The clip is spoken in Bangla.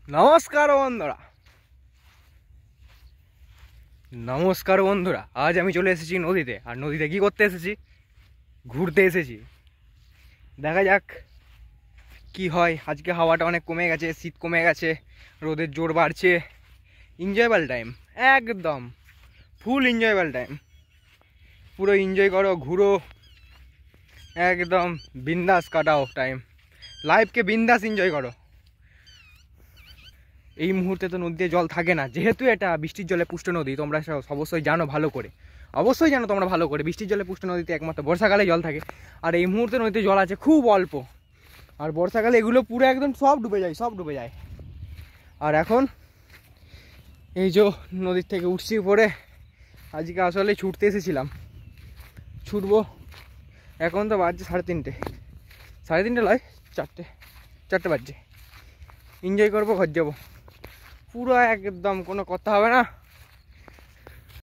নমস্কার বন্ধুরা, নমস্কার বন্ধুরা। আজ আমি চলে এসেছি নদীতে। আর নদীতে কি করতে এসেছি? ঘুরতে এসেছি। দেখা যাক কি হয়। আজকে হাওয়াটা অনেক কমে গেছে, শীত কমে গেছে, রোদের জোর বাড়ছে। এনজয়েবল টাইম, একদম ফুল এনজয়েবল টাইম। পুরো এনজয় করো, ঘুরো, একদম বিন্দাস কাটাও টাইম। লাইফকে বিন্দাস এনজয় করো। এই মুহূর্তে তো নদীতে জল থাকে না, যেহেতু এটা বৃষ্টির জলে পুষ্ট নদী। তোমরা অবশ্যই জানো ভালো করে, অবশ্যই জানো তোমরা ভালো করে, বৃষ্টির জলে পুষ্ট নদীতে একমাত্র বর্ষাকালে জল থাকে। আর এই মুহূর্তে নদীতে জল আছে খুব অল্প। আর বর্ষাকালে এগুলো পুরো একদম সব ডুবে যায়, সব ডুবে যায়। আর এখন এই যে নদীর থেকে উঠছি উপরে। আজকে আসলে ছুটতে এসেছিলাম, ছুটবো। এখন তো বাজছে 3:30, 3:30 নয়, 4টে বাজছে। এনজয় করবো, ঘর যাবো পুরো একদম, কোনো কথা হবে না।